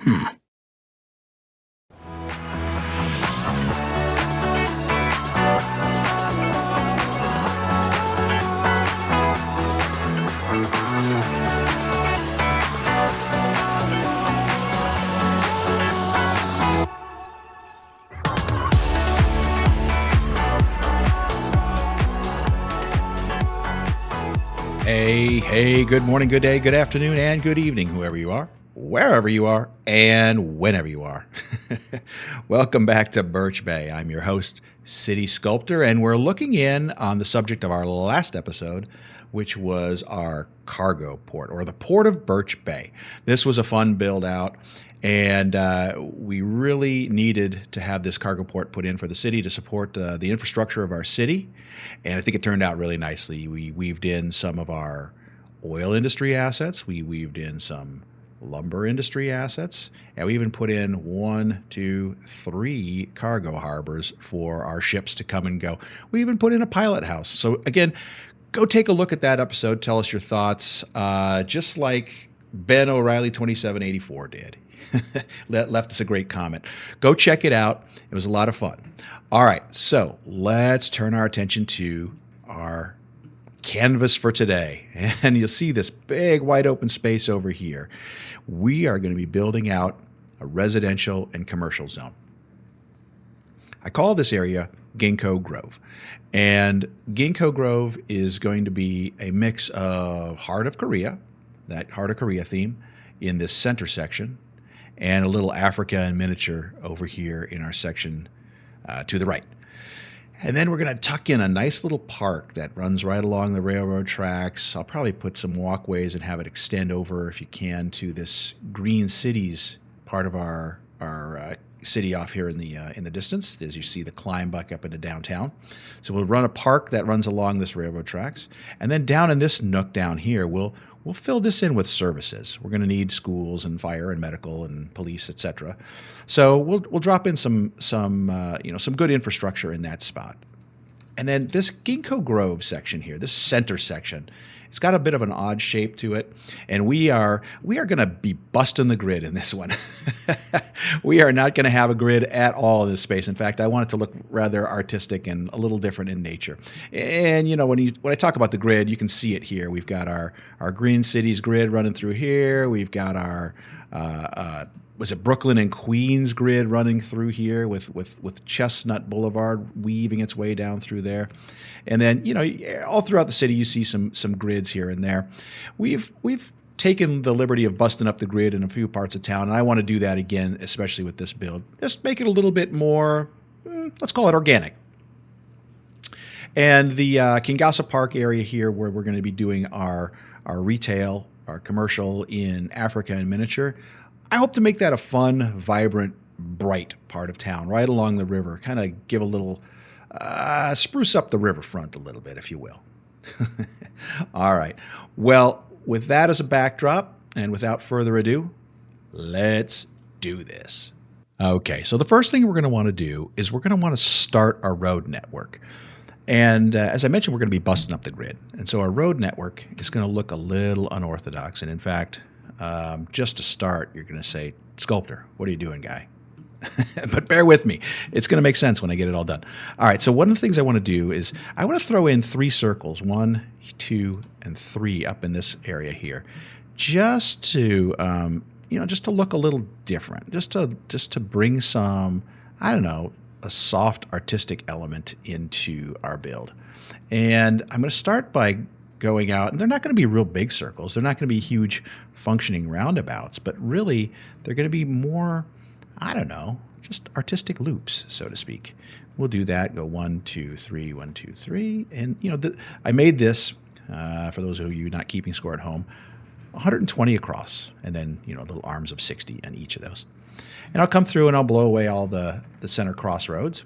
Hmm. Hey, good morning, good day, good afternoon, and good evening, whoever you are, wherever you are, and whenever you are. Welcome back to Birch Bay. I'm your host, City Sculptor, and we're looking in on the subject of our last episode, which was our cargo port, or the port of Birch Bay. This was a fun build out, and we really needed to have this cargo port put in for the city to support the infrastructure of our city. And I think it turned out really nicely. We weaved in some of our oil industry assets. We weaved in some lumber industry assets. And we even put in 1, 2, 3 cargo harbors for our ships to come and go. We even put in a pilot house. So again, go take a look at that episode. Tell us your thoughts, just like Ben O'Reilly 2784 did. Left us a great comment. Go check it out. It was a lot of fun. All right, so let's turn our attention to our canvas for today. And you'll see this big wide open space over here. We are going to be building out a residential and commercial zone. I call this area Ginkgo Grove. And Ginkgo Grove is going to be a mix of Heart of Korea, that Heart of Korea theme in this center section, and a little Africa in miniature over here in our section to the right. And then we're going to tuck in a nice little park that runs right along the railroad tracks. I'll probably put some walkways and have it extend over, if you can, to this Green Cities part of our city off here in the distance, as you see the climb back up into downtown. So we'll run a park that runs along this railroad tracks. And then down in this nook down here, we'll fill this in with services. We're going to need schools and fire and medical and police, etc. So we'll drop in some good infrastructure in that spot. And then this Ginkgo Grove section here, this center section, it's got a bit of an odd shape to it, and we are going to be busting the grid in this one. We are not going to have a grid at all in this space. In fact, I want it to look rather artistic and a little different in nature. And when I talk about the grid, you can see it here. We've got our Green Cities grid running through here. We've got our was it Brooklyn and Queens grid running through here with Chestnut Boulevard weaving its way down through there. And then, all throughout the city, you see some grids here and there. We've taken the liberty of busting up the grid in a few parts of town, and I want to do that again, especially with this build. Just make it a little bit more, let's call it organic. And the Kingasa Park area here, where we're going to be doing our retail, our commercial in Africa in miniature, I hope to make that a fun, vibrant, bright part of town, right along the river. Kind of give a little, spruce up the riverfront a little bit, if you will. All right. Well, with that as a backdrop, and without further ado, let's do this. Okay, so the first thing we're going to want to do is we're going to want to start our road network. And as I mentioned, we're going to be busting up the grid. And so our road network is going to look a little unorthodox. And in fact, just to start, you're going to say, Sculptor, what are you doing, guy? But bear with me. It's going to make sense when I get it all done. All right, so one of the things I want to do is I want to throw in 3 circles, 1, 2, and 3 up in this area here, just to, just to look a little different, just to bring some, I don't know, a soft artistic element into our build. And I'm going to start by going out, and they're not going to be real big circles. They're not going to be huge functioning roundabouts, but really they're going to be more, I don't know, just artistic loops, so to speak. We'll do that. Go 1, 2, 3, 1, 2, 3. And, I made this, for those of you not keeping score at home, 120 across, and then, little arms of 60 on each of those. And I'll come through and I'll blow away all the center crossroads.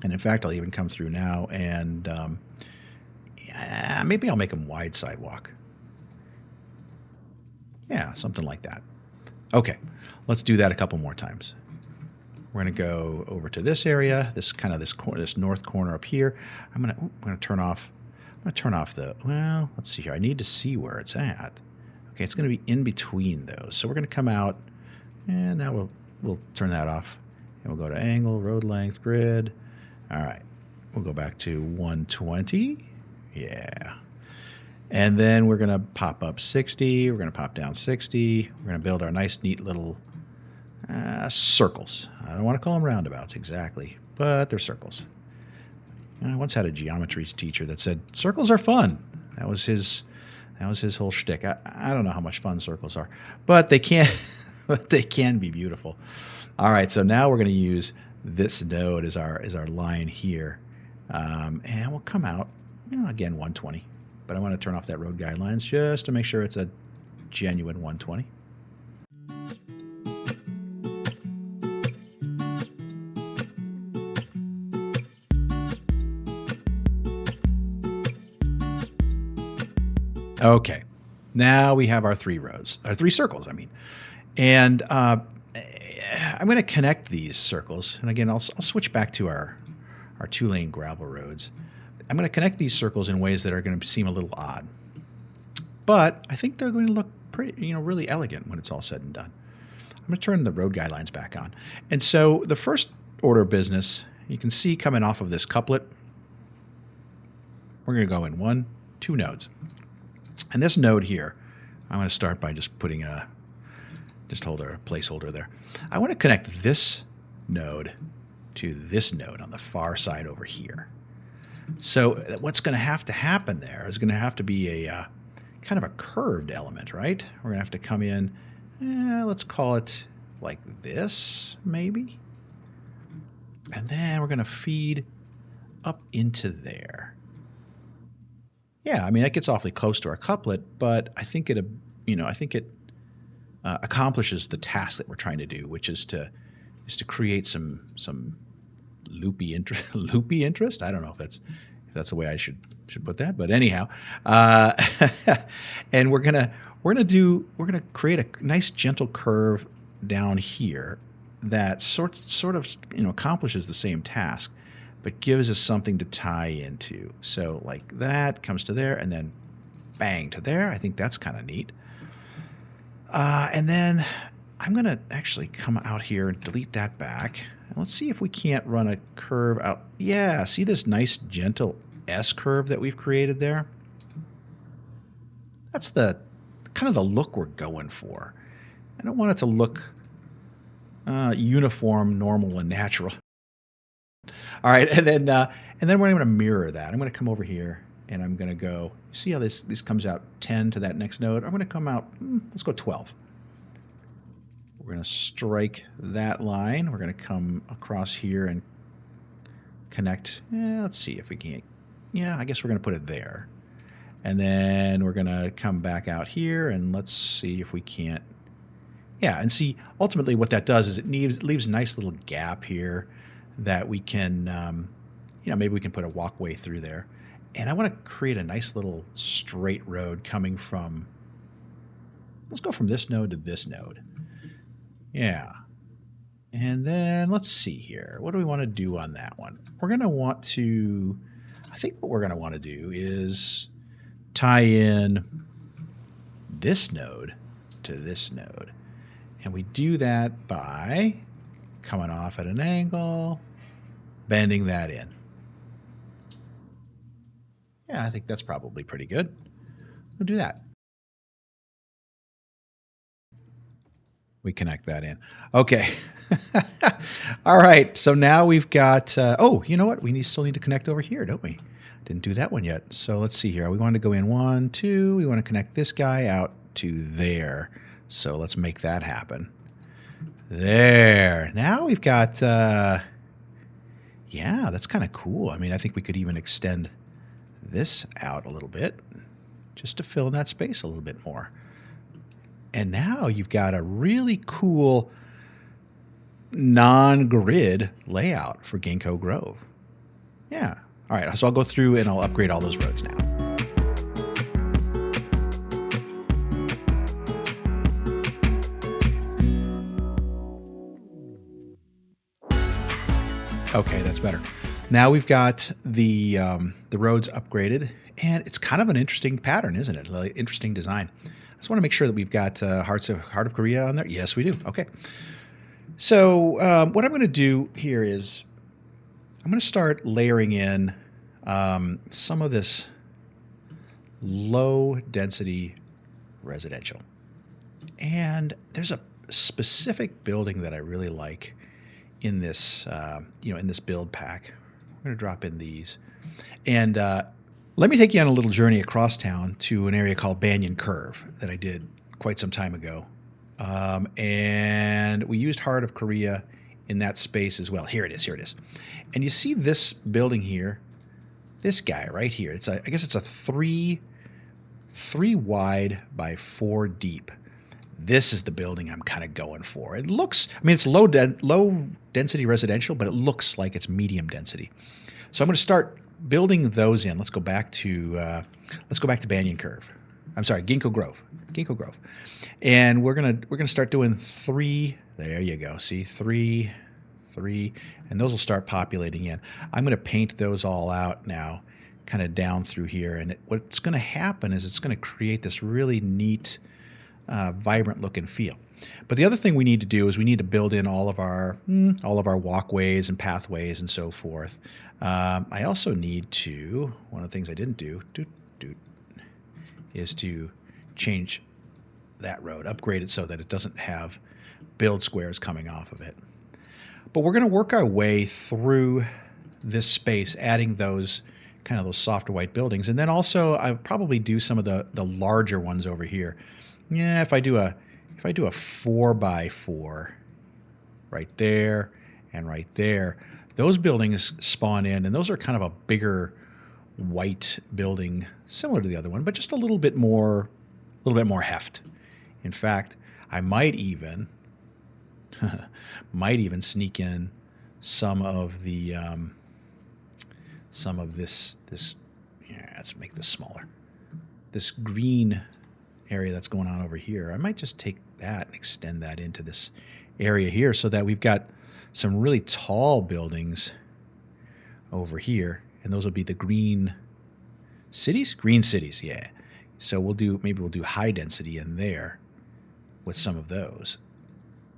And in fact, I'll even come through now and maybe I'll make them wide sidewalk. Yeah, something like that. Okay, let's do that a couple more times. We're going to go over to this area, this north corner up here. I'm going to turn off the, well, let's see here. I need to see where it's at. Okay, it's going to be in between those. So we're going to come out, and now we'll turn that off. And we'll go to angle, road length, grid. All right, we'll go back to 120. Yeah. And then we're going to pop up 60. We're going to pop down 60. We're going to build our nice, neat little circles. I don't want to call them roundabouts exactly, but they're circles. I once had a geometry teacher that said circles are fun. That was his whole shtick. I don't know how much fun circles are, but they can be beautiful. All right, so now we're going to use this node as our line here, and we'll come out, again 120. But I want to turn off that road guidelines just to make sure it's a genuine 120. Okay, now we have our three circles, and I'm going to connect these circles. And again, I'll switch back to our 2-lane gravel roads. I'm going to connect these circles in ways that are going to seem a little odd, but I think they're going to look pretty, really elegant when it's all said and done. I'm going to turn the road guidelines back on. And so the first order of business, you can see coming off of this couplet, we're going to go in 1, 2 nodes. And this node here, I'm going to start by just putting just hold a placeholder there. I want to connect this node to this node on the far side over here. So what's going to have to happen there is going to have to be a kind of a curved element, right? We're going to have to come in, let's call it like this, maybe. And then we're going to feed up into there. Yeah, that gets awfully close to our couplet, but I think it accomplishes the task that we're trying to do, which is to create some loopy interest. I don't know if that's the way I should put that, but anyhow, and we're gonna create a nice gentle curve down here that sort of accomplishes the same task, but gives us something to tie into. So like that comes to there, and then bang to there. I think that's kind of neat. And then I'm going to actually come out here and delete that back. And let's see if we can't run a curve out. Yeah, see this nice gentle S curve that we've created there? That's the kind of the look we're going for. I don't want it to look uniform, normal, and natural. All right, and then we're going to mirror that. I'm going to come over here, and I'm going to go, see how this comes out 10 to that next node? I'm going to come out, let's go 12. We're going to strike that line. We're going to come across here and connect. Let's see if we can. Yeah, I guess we're going to put it there. And then we're going to come back out here, and let's see if we can't. Yeah, and see, ultimately what that does is it leaves a nice little gap here that we can, maybe we can put a walkway through there. And I want to create a nice little straight road coming from, let's go from this node to this node. Yeah. And then let's see here. What do we want to do on that one? We're going to want to, I think what we're going to want to do is tie in this node to this node. And we do that by coming off at an angle, bending that in. Yeah, I think that's probably pretty good. We'll do that. We connect that in. Okay. All right. So now we've got, you know what? We still need to connect over here, don't we? Didn't do that one yet. So let's see here. We want to go in 1, 2. We want to connect this guy out to there. So let's make that happen. There. Now we've got, yeah, that's kind of cool. I think we could even extend this out a little bit just to fill in that space a little bit more. And now you've got a really cool non-grid layout for Ginkgo Grove. Yeah. All right. So I'll go through and I'll upgrade all those roads now. Okay, that's better. Now we've got the roads upgraded, and it's kind of an interesting pattern, isn't it? Like, interesting design. Just want to make sure that we've got Heart of Korea on there. Yes, we do. Okay. So what I'm going to do here is I'm going to start layering in some of this low density residential. And there's a specific building that I really like in this, in this build pack. I'm going to drop in these. And let me take you on a little journey across town to an area called Banyan Curve that I did quite some time ago. And we used Heart of Korea in that space as well. Here it is. Here it is. And you see this building here, this guy right here. I guess it's a three wide by 4 deep. This is the building I'm kind of going for. It looks, I mean, it's low density residential, but it looks like it's medium density. So I'm going to start building those in. Let's go back to Banyan Curve. I'm sorry, Ginkgo Grove. And we're gonna start doing 3. There you go. See, 3, and those will start populating in. I'm gonna paint those all out now, kind of down through here. And what's gonna happen is it's gonna create this really neat, vibrant look and feel. But the other thing we need to do is we need to build in all of our walkways and pathways and so forth. I also need to, one of the things I didn't do, is to change that road, upgrade it so that it doesn't have build squares coming off of it. But we're going to work our way through this space, adding those kind of those softer white buildings. And then also I'll probably do some of the larger ones over here. Yeah, if I do a 4x4 right there and right there, those buildings spawn in, and those are kind of a bigger white building, similar to the other one, but just a little bit more heft. In fact, I might even sneak in some of the this. Yeah, let's make this smaller. This green area that's going on over here, I might just take that and extend that into this area here so that we've got some really tall buildings over here, and those will be the green cities, yeah. So maybe we'll do high density in there with some of those.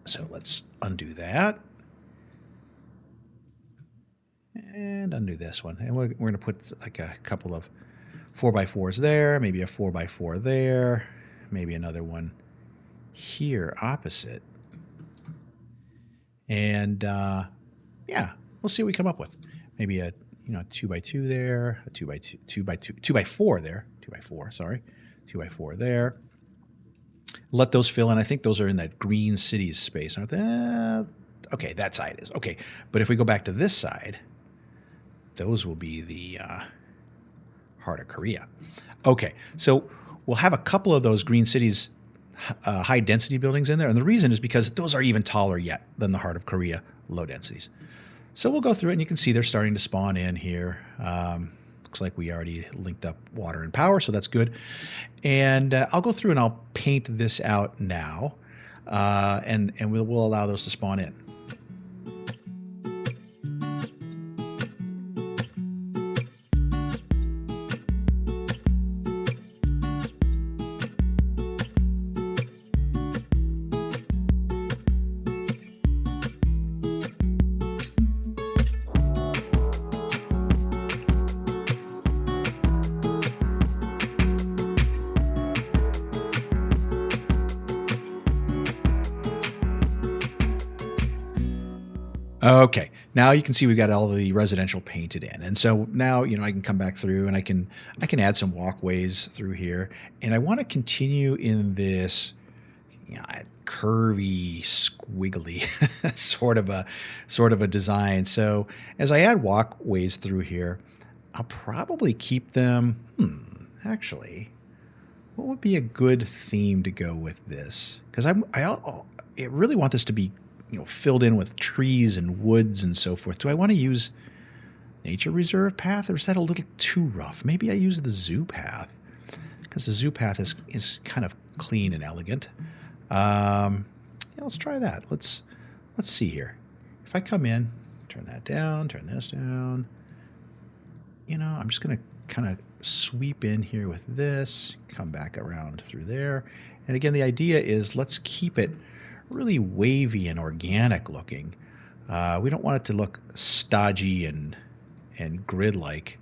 So let's undo that and undo this one, and we're going to put like a couple of 4x4s there, maybe a 4x4 there, maybe another one here opposite. And yeah, we'll see what we come up with. Maybe a 2x2 there, a 2x4 there, 2x4 there. Let those fill in. I think those are in that green cities space, aren't they? Okay, that side is okay. But if we go back to this side, those will be the Heart of Korea. Okay, so we'll have a couple of those green cities high density buildings in there, and the reason is because those are even taller yet than the Heart of Korea low densities. So we'll go through it, and you can see they're starting to spawn in here. Looks like we already linked up water and power, so that's good. And I'll go through and I'll paint this out now, and we'll allow those to spawn in. Okay, now you can see we've got all the residential painted in, and so now I can come back through and I can add some walkways through here, and I want to continue in this curvy, squiggly sort of a design. So as I add walkways through here, I'll probably keep them. Actually, what would be a good theme to go with this? Because I really want this to be filled in with trees and woods and so forth. Do I want to use nature reserve path, or is that a little too rough? Maybe I use the zoo path, because the zoo path is kind of clean and elegant. Yeah, let's try that. Let's see here. If I come in, turn that down, turn this down. I'm just going to kind of sweep in here with this, come back around through there. And again, the idea is let's keep it really wavy and organic looking. We don't want it to look stodgy and grid-like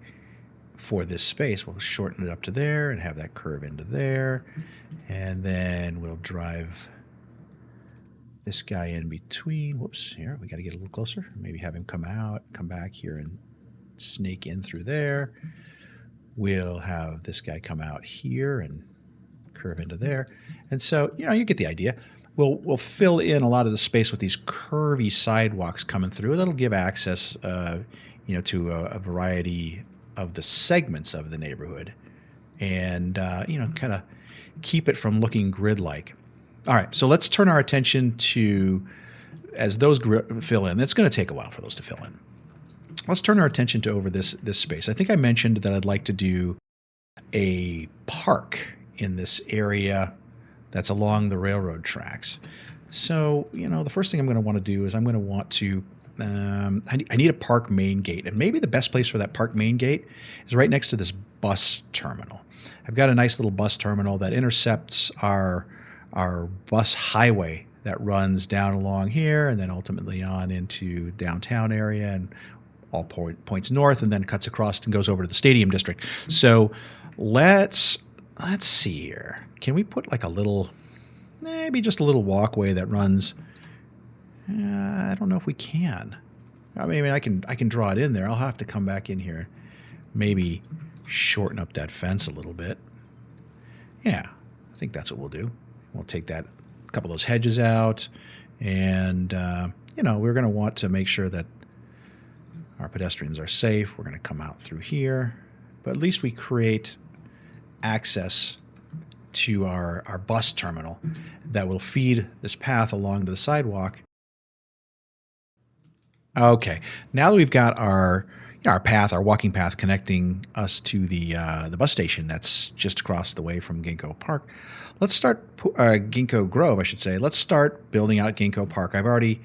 for this space. We'll shorten it up to there and have that curve into there. And then we'll drive this guy in between. Whoops, here, we got to get a little closer. Maybe have him come out, come back here and snake in through there. We'll have this guy come out here and curve into there. And so, you know, you get the idea. We'll fill in a lot of the space with these curvy sidewalks coming through. That'll give access, you know, to a variety of the segments of the neighborhood, and you know, kind of keep it from looking grid-like. All right, so let's turn our attention to, as those fill in. It's going to take a while for those to fill in. Let's turn our attention to over this space. I think I mentioned that I'd like to do a park in this area that's along the railroad tracks. So, you know, the first thing I'm going to want to do is I'm going to want to, I need a park main gate. And maybe the best place for that park main gate is right next to this bus terminal. I've got a nice little bus terminal that intercepts our bus highway that runs down along here and then ultimately on into downtown area and all points north, and then cuts across and goes over to the stadium district. So let's see here. Can we put like a little, maybe just a little walkway that runs? I don't know if we can. I mean, I can draw it in there. I'll have to come back in here, maybe shorten up that fence a little bit. Yeah, I think that's what we'll do. We'll take that, a couple of those hedges out, and you know, we're going to want to make sure that our pedestrians are safe. We're going to come out through here, but at least we create access to our bus terminal that will feed this path along to the sidewalk. Okay, now that we've got our path, our walking path connecting us to the bus station that's just across the way from Ginkgo Park, let's start Ginkgo Grove, I should say. Let's start building out Ginkgo Park. I've already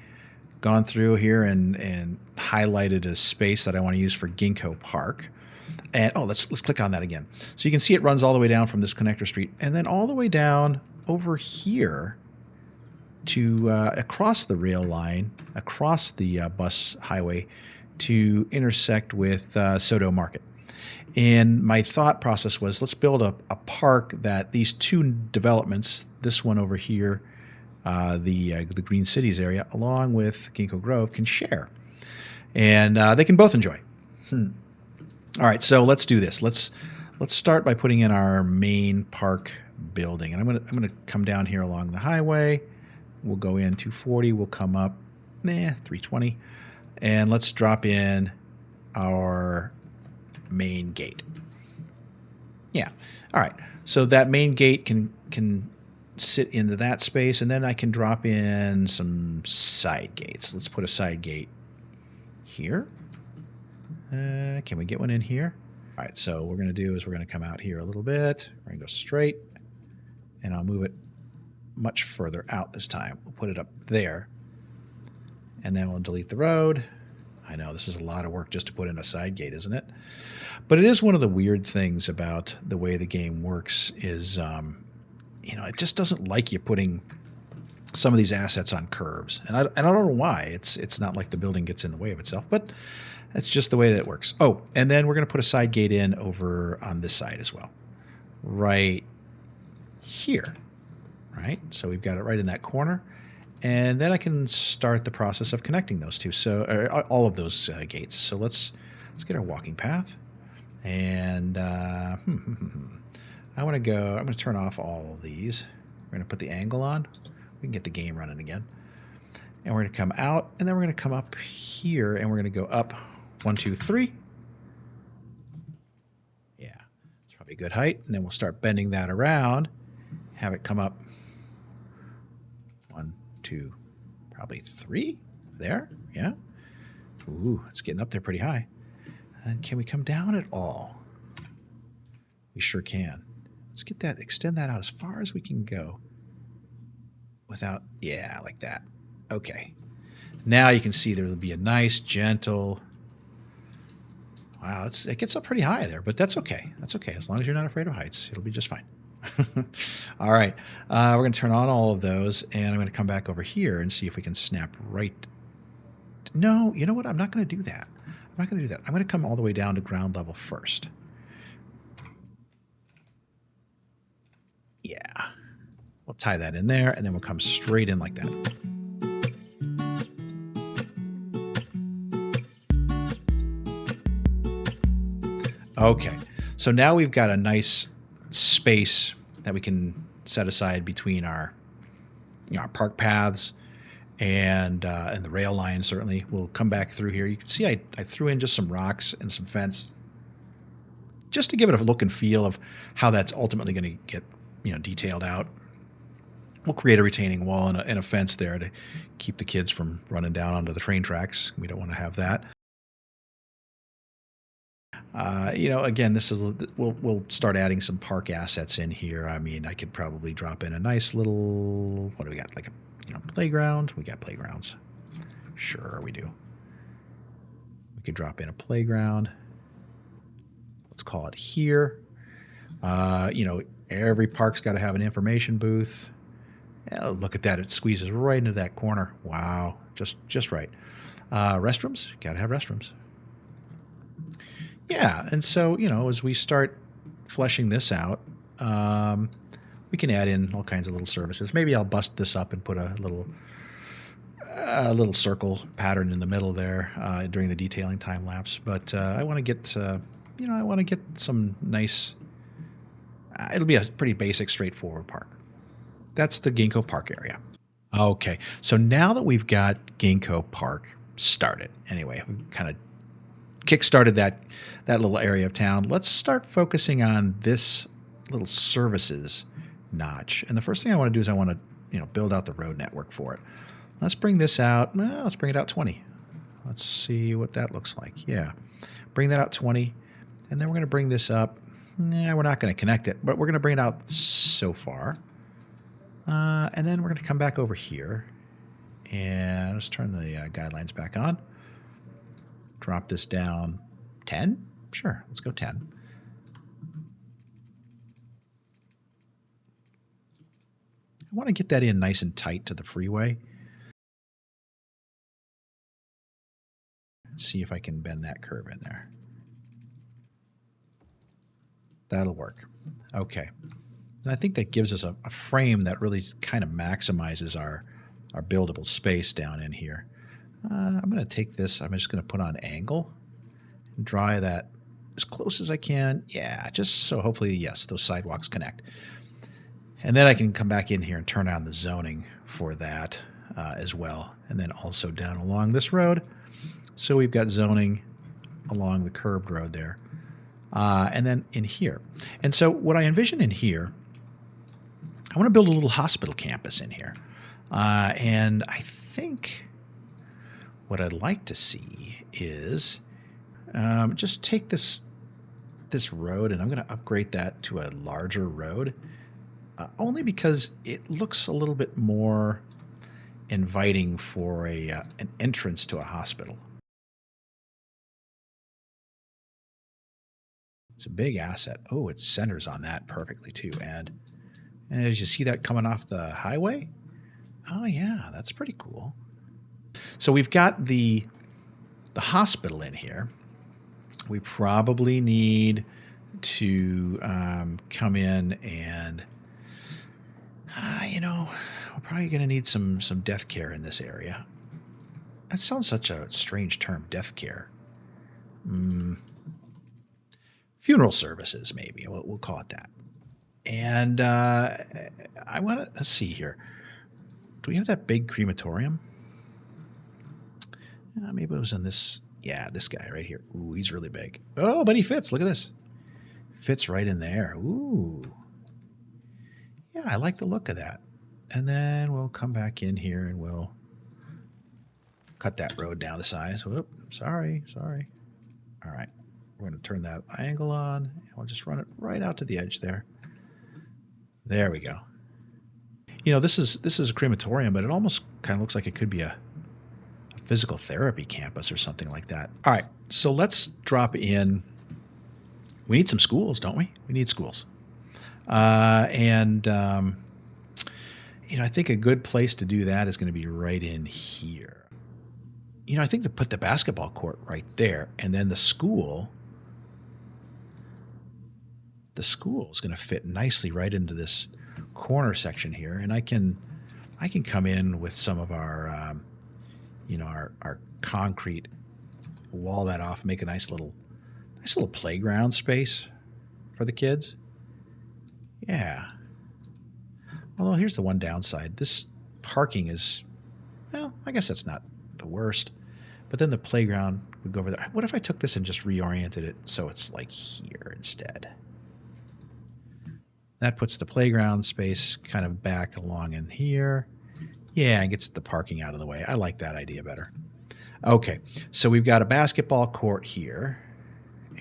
gone through here and highlighted a space that I want to use for Ginkgo Park. And let's click on that again. So you can see it runs all the way down from this connector street and then all the way down over here to across the rail line, across the bus highway to intersect with Soto Market. And my thought process was, let's build a park that these two developments, this one over here, the Green Cities area, along with Ginkgo Grove, can share. And they can both enjoy. All right, so let's do this. Let's start by putting in our main park building. And I'm gonna come down here along the highway. We'll go in 240. We'll come up 320, and let's drop in our main gate. Yeah. All right. So that main gate can sit into that space, and then I can drop in some side gates. Let's put a side gate here. Can we get one in here? All right, so what we're going to do is we're going to come out here a little bit. We're going to go straight, and I'll move it much further out this time. We'll put it up there, and then we'll delete the road. I know this is a lot of work just to put in a side gate, isn't it? But it is one of the weird things about the way the game works is, you know, it just doesn't like you putting some of these assets on curves. And I don't know why. It's not like the building gets in the way of itself, but that's just the way that it works. Oh, and then we're going to put a side gate in over on this side as well. Right here. Right? So we've got it right in that corner. And then I can start the process of connecting those two. So all of those gates. So let's get our walking path. And I'm going to turn off all of these. We're going to put the angle on. We can get the game running again. And we're going to come out, and then we're going to come up here, and we're going to go up 1, 2, 3. Yeah, it's probably a good height. And then we'll start bending that around, have it come up 1, 2, probably 3 there. Yeah. Ooh, it's getting up there pretty high. And can we come down at all? We sure can. Let's get that, extend that out as far as we can go without, yeah, like that. Okay. Now you can see there will be a nice, gentle Wow, it gets up pretty high there, but that's okay. That's okay. As long as you're not afraid of heights, it'll be just fine. All right. We're going to turn on all of those, and I'm going to come back over here and see if we can snap right. No, you know what? I'm not going to do that. I'm not going to do that. I'm going to come all the way down to ground level first. Yeah. We'll tie that in there, and then we'll come straight in like that. Okay, so now we've got a nice space that we can set aside between our, our park paths and the rail line. Certainly, we'll come back through here. You can see I threw in just some rocks and some fence, just to give it a look and feel of how that's ultimately going to get detailed out. We'll create a retaining wall and a fence there to keep the kids from running down onto the train tracks. We don't want to have that. Again, this is we'll start adding some park assets in here. I mean, I could probably drop in a nice little, what do we got? Like a playground. We got playgrounds. Sure, we do. We could drop in a playground. Let's call it here. Every park's got to have an information booth. Oh, look at that. It squeezes right into that corner. Wow. Just right. Restrooms. Got to have restrooms. Yeah, and so, as we start fleshing this out, we can add in all kinds of little services. Maybe I'll bust this up and put a little circle pattern in the middle there during the detailing time lapse. But I want to get, I want to get some nice. It'll be a pretty basic, straightforward park. That's the Ginkgo Park area. Okay, so now that we've got Ginkgo Park started, anyway, we kind of kickstarted that little area of town. Let's start focusing on this little services notch. And the first thing I want to do is I want to, build out the road network for it. Let's bring this out. Well, let's bring it out 20. Let's see what that looks like. Yeah, bring that out 20, and then we're going to bring this up. Nah, we're not going to connect it, but we're going to bring it out so far. And then we're going to come back over here, and let's turn the guidelines back on. Drop this down 10? Sure, let's go 10. I want to get that in nice and tight to the freeway. Let's see if I can bend that curve in there. That'll work. Okay. And I think that gives us a frame that really kind of maximizes our buildable space down in here. I'm going to take this. I'm just going to put on angle and draw that as close as I can. Yeah, just so hopefully, yes, those sidewalks connect. And then I can come back in here and turn on the zoning for that as well. And then also down along this road. So we've got zoning along the curved road there. And then in here. And so what I envision in here, I want to build a little hospital campus in here. And I think what I'd like to see is just take this road, and I'm going to upgrade that to a larger road, only because it looks a little bit more inviting for an entrance to a hospital. It's a big asset. Oh, it centers on that perfectly too. And as you see that coming off the highway, oh yeah, that's pretty cool. So we've got the hospital in here. We probably need to come in and, we're probably going to need some death care in this area. That sounds such a strange term, death care. Funeral services, maybe. We'll call it that. And I want to, let's see here. Do we have that big crematorium? Maybe it was in this. Yeah, this guy right here. Ooh, he's really big. Oh, but he fits. Look at this. Fits right in there. Ooh. Yeah, I like the look of that. And then we'll come back in here and we'll cut that road down to size. Whoop, sorry. All right. We're going to turn that angle on, and we'll just run it right out to the edge there. There we go. This is a crematorium, but it almost kind of looks like it could be a physical therapy campus or something like that. All right, so let's drop in. We need some schools, don't we? We need schools. I think a good place to do that is going to be right in here. I think to put the basketball court right there, and then the school is going to fit nicely right into this corner section here, and I can come in with some of our our concrete, wall that off, make a nice little playground space for the kids. Yeah. Although here's the one downside. This parking is, well, I guess that's not the worst. But then the playground would go over there. What if I took this and just reoriented it so it's like here instead? That puts the playground space kind of back along in here. Yeah, and gets the parking out of the way. I like that idea better. Okay, so we've got a basketball court here.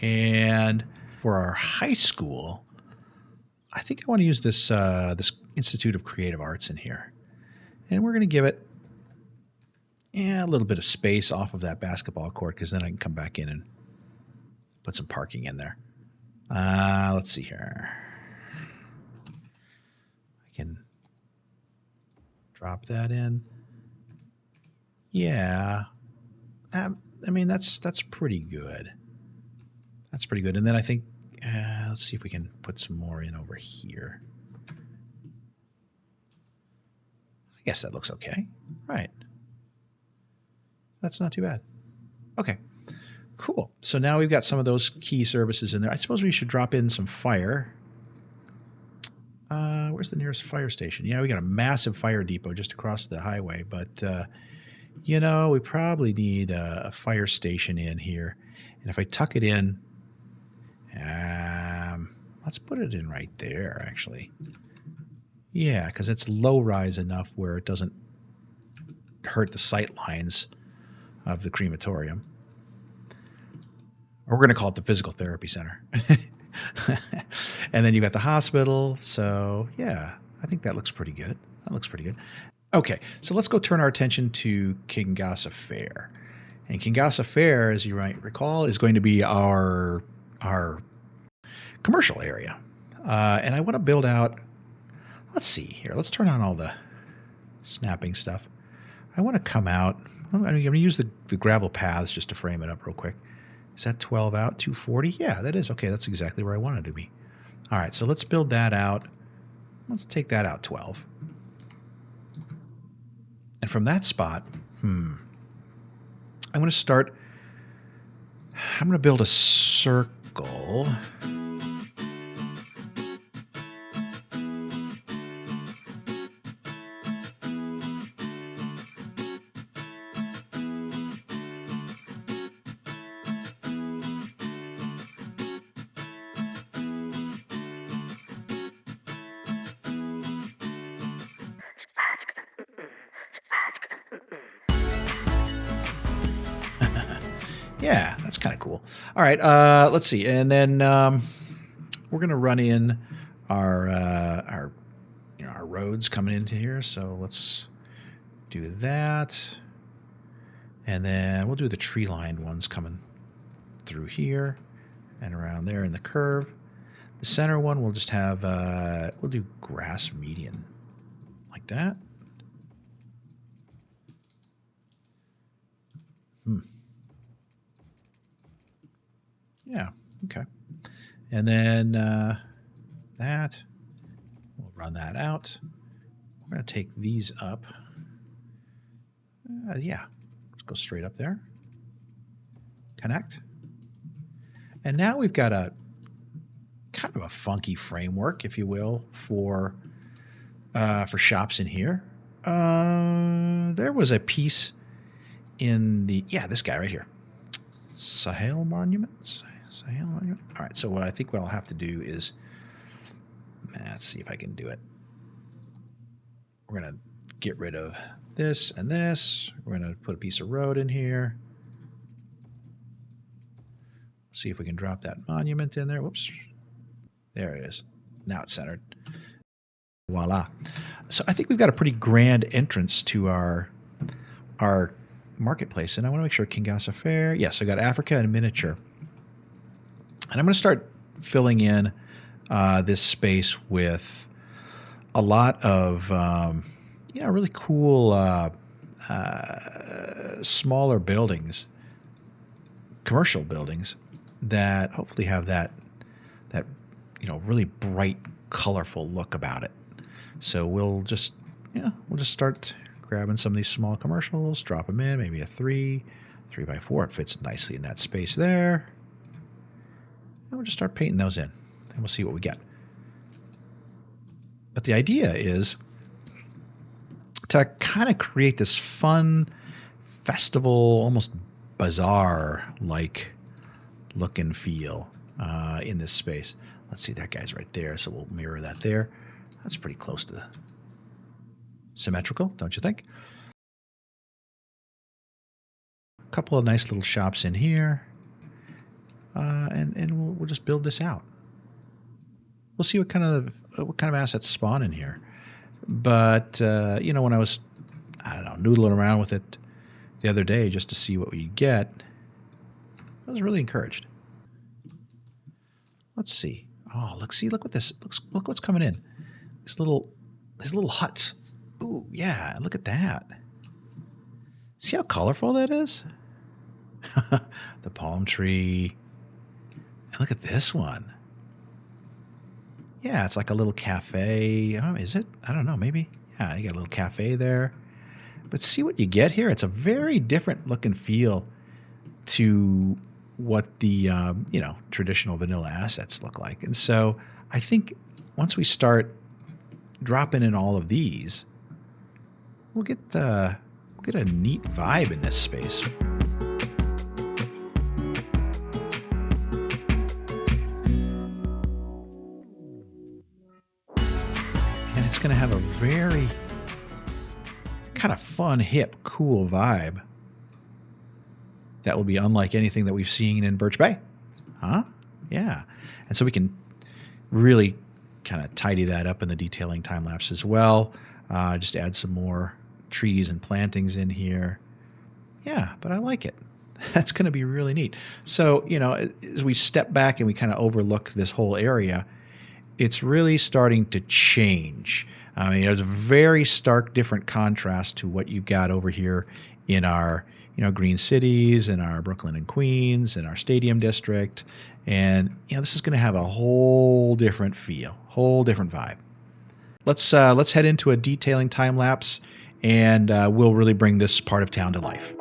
And for our high school, I think I want to use this this Institute of Creative Arts in here. And we're going to give it a little bit of space off of that basketball court, because then I can come back in and put some parking in there. Let's see here. I can drop that in. Yeah. That's pretty good. That's pretty good. And then I think, let's see if we can put some more in over here. I guess that looks okay. Right. That's not too bad. Okay, cool. So now we've got some of those key services in there. I suppose we should drop in some fire. Where's the nearest fire station? Yeah, we got a massive fire depot just across the highway, but, we probably need a fire station in here. And if I tuck it in, let's put it in right there, actually. Yeah, because it's low-rise enough where it doesn't hurt the sight lines of the crematorium. Or we're going to call it the Physical Therapy Center. And then you got the hospital. So, yeah, I think that looks pretty good. Okay, so let's go turn our attention to Kingasa Fair. And Kingasa Fair, as you might recall, is going to be our commercial area. And I want to build out, let's see here. Let's turn on all the snapping stuff. I want to come out. I'm going to use the gravel paths just to frame it up real quick. Is that 12 out, 240? Yeah, that is. Okay, that's exactly where I wanted to be. All right, so let's build that out. Let's take that out 12. And from that spot, I'm going to build a circle. Yeah, that's kind of cool. All right, let's see. And then we're going to run in our roads coming into here. So let's do that. And then we'll do the tree-lined ones coming through here and around there in the curve. The center one we'll just have, we'll do grass median like that. Yeah, okay. And then that, we'll run that out. We're going to take these up. Yeah, let's go straight up there. Connect. And now we've got a kind of a funky framework, if you will, for shops in here. There was a piece in the, this guy right here. Sahel Monument. All right, so what I think what I'll have to do is, let's see if I can do it. We're going to get rid of this and this. We're going to put a piece of road in here. See if we can drop that monument in there. Whoops. There it is. Now it's centered. Voila. So I think we've got a pretty grand entrance to our marketplace, and I want to make sure Kingasa Fair. Yes, I got Africa and miniature. And I'm going to start filling in this space with a lot of really cool smaller buildings, commercial buildings that hopefully have that really bright, colorful look about it. So we'll just start grabbing some of these small commercials, drop them in, maybe a 3x4. It fits nicely in that space there. And we'll just start painting those in, and we'll see what we get. But the idea is to kind of create this fun festival, almost bazaar-like look and feel in this space. Let's see, that guy's right there, so we'll mirror that there. That's pretty close to symmetrical, don't you think? A couple of nice little shops in here, and we'll just build this out. We'll see what kind of assets spawn in here. But when I was, noodling around with it the other day just to see what we get, I was really encouraged. Let's see. Oh, look what this look what's coming in. These little huts. Ooh, yeah, look at that. See how colorful that is? The palm tree. And look at this one. Yeah, it's like a little cafe. Oh, is it? I don't know, maybe. Yeah, you got a little cafe there. But see what you get here? It's a very different look and feel to what the traditional vanilla assets look like. And so I think once we start dropping in all of these, we'll get a neat vibe in this space. And it's going to have a very kind of fun, hip, cool vibe that will be unlike anything that we've seen in Birch Bay. Huh? Yeah. And so we can really kind of tidy that up in the detailing time lapse as well. Just add some more trees and plantings in here. Yeah, but I like it. That's going to be really neat. So, as we step back and we kind of overlook this whole area, it's really starting to change. I mean, there's a very stark different contrast to what you've got over here in our green cities, in our Brooklyn and Queens, in our Stadium District. And, this is going to have a whole different feel, whole different vibe. Let's head into a detailing time lapse, and we'll really bring this part of town to life.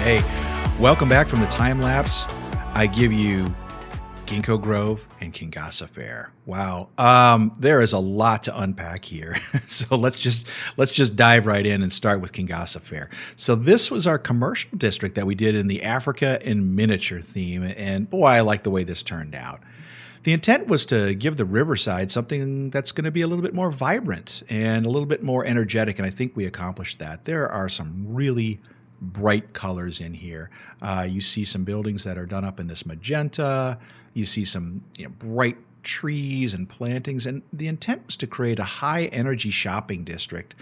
Hey, welcome back from the time lapse. I give you Ginkgo Grove and Kingasa Fair. Wow, there is a lot to unpack here. So let's just dive right in and start with Kingasa Fair. So this was our commercial district that we did in the Africa in miniature theme, and boy, I like the way this turned out. The intent was to give the Riverside something that's going to be a little bit more vibrant and a little bit more energetic, and I think we accomplished that. There are some really bright colors in here. You see some buildings that are done up in this magenta. You see some bright trees and plantings, and the intent was to create a high energy shopping district.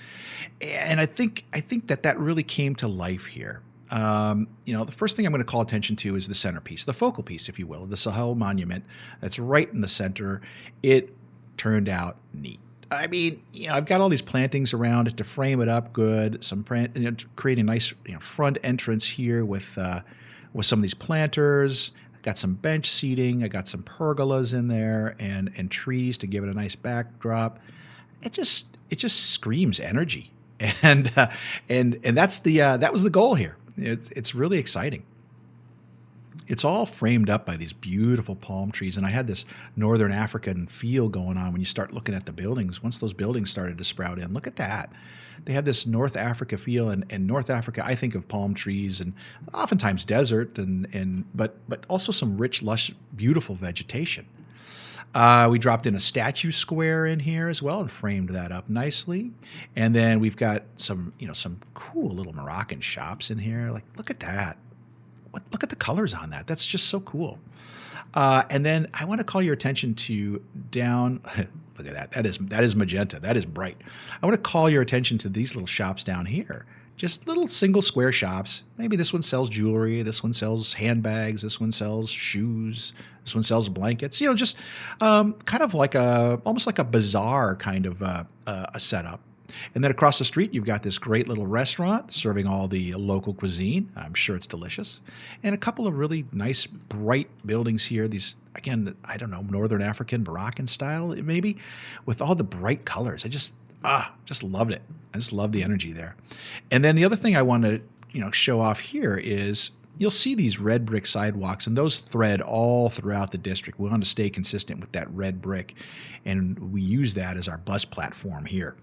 And I think that really came to life here. The first thing I'm going to call attention to is the centerpiece, the focal piece, if you will, the Sahel Monument that's right in the center. It turned out neat. I mean, I've got all these plantings around it to frame it up good. To create a nice front entrance here with some of these planters. I got some bench seating. I got some pergolas in there and trees to give it a nice backdrop. It just screams energy, and that was the goal here. It's really exciting. It's all framed up by these beautiful palm trees, and I had this Northern African feel going on when you start looking at the buildings. Once those buildings started to sprout in, look at that. They have this North Africa feel, and North Africa, I think of palm trees and oftentimes desert, but also some rich, lush, beautiful vegetation. We dropped in a statue square in here as well and framed that up nicely. And then we've got some cool little Moroccan shops in here. Like, look at that. Look at the colors on that. That's just so cool. And then I want to call your attention to down. Look at that. That is magenta. That is bright. I want to call your attention to these little shops down here. Just little single square shops. Maybe this one sells jewelry. This one sells handbags. This one sells shoes. This one sells blankets. Just kind of like almost like a bazaar kind of a setup. And then across the street, you've got this great little restaurant serving all the local cuisine. I'm sure it's delicious. And a couple of really nice, bright buildings here. These, again, I don't know, Northern African, Moroccan style, maybe, with all the bright colors. I just loved it. I just love the energy there. And then the other thing I want to, show off here is you'll see these red brick sidewalks, and those thread all throughout the district. We want to stay consistent with that red brick, and we use that as our bus platform here.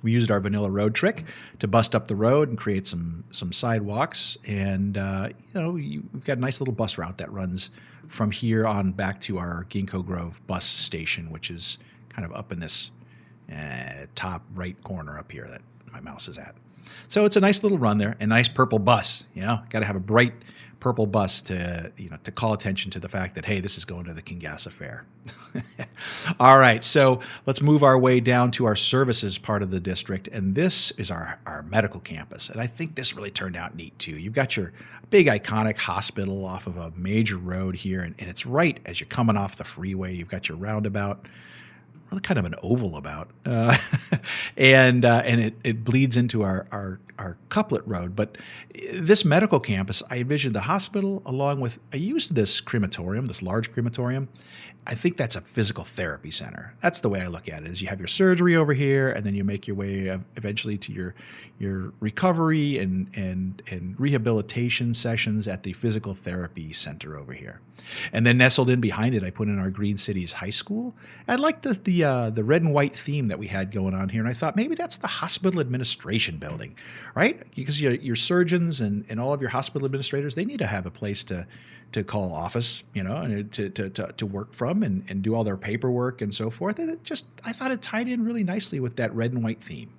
We used our vanilla road trick to bust up the road and create some sidewalks, and we've got a nice little bus route that runs from here on back to our Ginkgo Grove bus station, which is kind of up in this top right corner up here that my mouse is at. So it's a nice little run there, a nice purple bus. Got to have a bright purple bus to call attention to the fact that, hey, this is going to the Kingasa Fair. All right, so let's move our way down to our services part of the district, and this is our medical campus, and I think this really turned out neat too. You've got your big iconic hospital off of a major road here, and it's right as you're coming off the freeway. You've got your roundabout, really kind of an oval about, and it bleeds into our couplet road. But this medical campus, I envisioned the hospital along with, I used this crematorium, this large crematorium. I think that's a physical therapy center. That's the way I look at it, is you have your surgery over here, and then you make your way eventually to your recovery and rehabilitation sessions at the physical therapy center over here. And then nestled in behind it, I put in our Green Cities High School. I liked the red and white theme that we had going on here, and I thought maybe that's the hospital administration building, right? Because your surgeons and all of your hospital administrators, they need to have a place to call office, and to work from and do all their paperwork and so forth. And I thought it tied in really nicely with that red and white theme.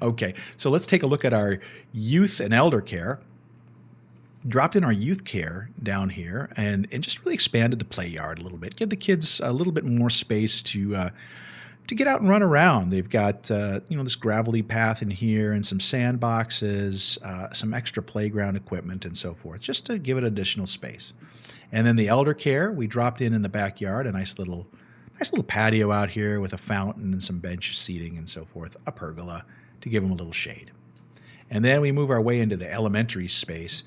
Okay, so let's take a look at our youth and elder care. Dropped in our youth care down here and just really expanded the play yard a little bit. Give the kids a little bit more space to get out and run around. They've got this gravelly path in here and some sandboxes, some extra playground equipment and so forth, just to give it additional space. And then the elder care, we dropped in the backyard, a nice little patio out here with a fountain and some bench seating and so forth, a pergola to give them a little shade. And then we move our way into the elementary space.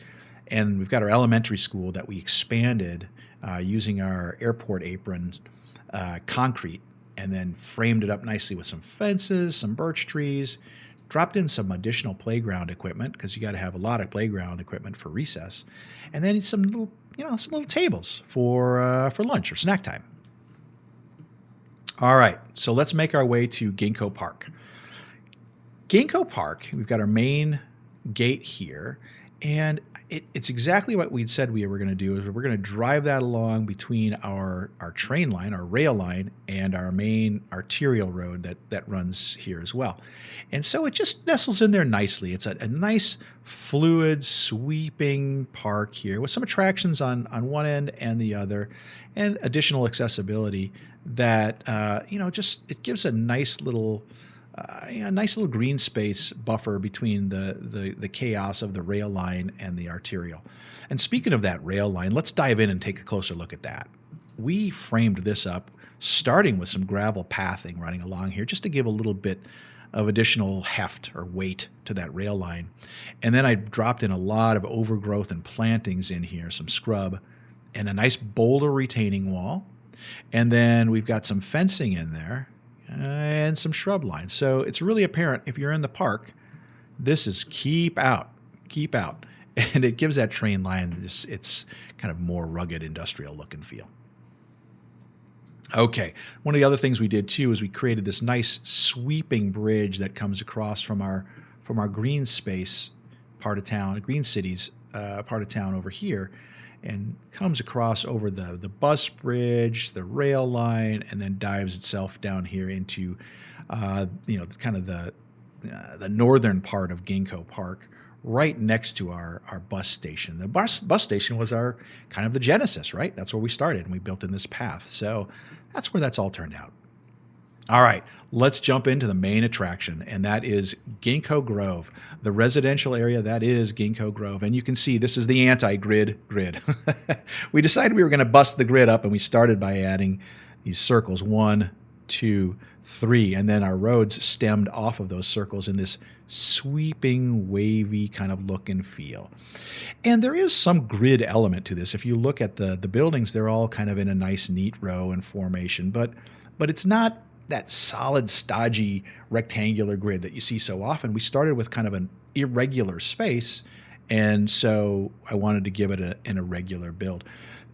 And we've got our elementary school that we expanded using our airport aprons, concrete, and then framed it up nicely with some fences, some birch trees, dropped in some additional playground equipment because you got to have a lot of playground equipment for recess, and then some little tables for lunch or snack time. All right, so let's make our way to Ginko Park. Ginko Park, we've got our main gate here, and it's exactly what we'd said we were going to do. Is we're going to drive that along between our train line, our rail line, and our main arterial road that runs here as well. And so it just nestles in there nicely. It's a nice, fluid, sweeping park here with some attractions on one end and the other, and additional accessibility that it gives a nice little green space buffer between the chaos of the rail line and the arterial. And speaking of that rail line, let's dive in and take a closer look at that. We framed this up starting with some gravel pathing running along here just to give a little bit of additional heft or weight to that rail line. And then I dropped in a lot of overgrowth and plantings in here, some scrub, and a nice boulder retaining wall. And then we've got some fencing in there and some shrub lines. So it's really apparent if you're in the park, this is keep out. And it gives that train line its kind of more rugged industrial look and feel. Okay, one of the other things we did too is we created this nice sweeping bridge that comes across from our green space part of town, Green Cities part of town over here, and comes across over the bus bridge, the rail line, and then dives itself down here into kind of the northern part of Ginko Park, right next to our bus station. The bus station was our kind of the genesis, right? That's where we started, and we built in this path. So that's where that's all turned out. All right, let's jump into the main attraction, and that is Ginkgo Grove, the residential area that is Ginkgo Grove. And you can see this is the anti-grid grid. We decided we were going to bust the grid up, and we started by adding these circles, 1, 2, 3, and then our roads stemmed off of those circles in this sweeping, wavy kind of look and feel. And there is some grid element to this. If you look at the buildings, they're all kind of in a nice, neat row and formation, but it's not that solid, stodgy, rectangular grid that you see so often. We started with kind of an irregular space, and so I wanted to give it an irregular build.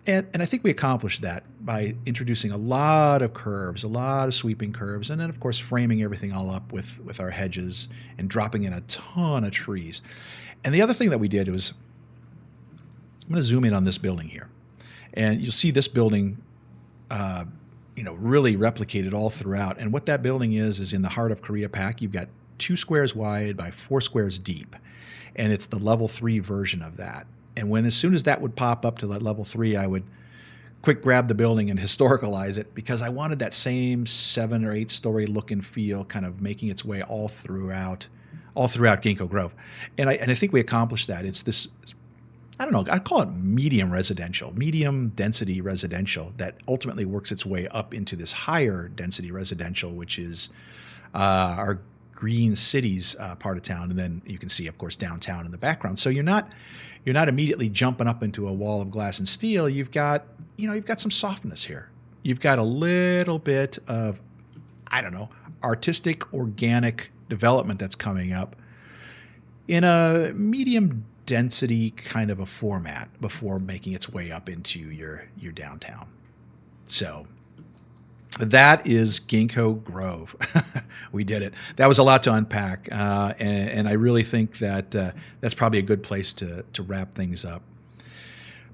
And I think we accomplished that by introducing a lot of curves, a lot of sweeping curves, and then, of course, framing everything all up with our hedges and dropping in a ton of trees. And the other thing that we did was, I'm going to zoom in on this building here. And you'll see this building really replicated all throughout. And what that building is in the heart of Korea Pac. You've got 2 squares wide by 4 squares deep. And it's the level 3 version of that. And as soon as that would pop up to that level 3, I would quick grab the building and historicalize it, because I wanted that same 7 or 8 story look and feel kind of making its way all throughout Ginkgo Grove. And I think we accomplished that. It's this, I don't know, I'd call it medium density residential that ultimately works its way up into this higher density residential, which is our Green Cities part of town. And then you can see, of course, downtown in the background. So you're not immediately jumping up into a wall of glass and steel. You've got some softness here. You've got a little bit of, artistic, organic development that's coming up in a medium density kind of a format before making its way up into your downtown. So that is Ginkgo Grove. We did it. That was a lot to unpack, and I really think that that's probably a good place to wrap things up.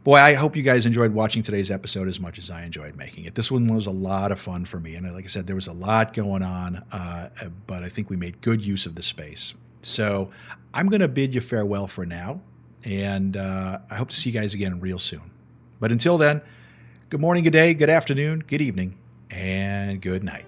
Boy, I hope you guys enjoyed watching today's episode as much as I enjoyed making it. This one was a lot of fun for me, and like I said, there was a lot going on, but I think we made good use of the space. So I'm going to bid you farewell for now, and I hope to see you guys again real soon. But until then, good morning, good day, good afternoon, good evening, and good night.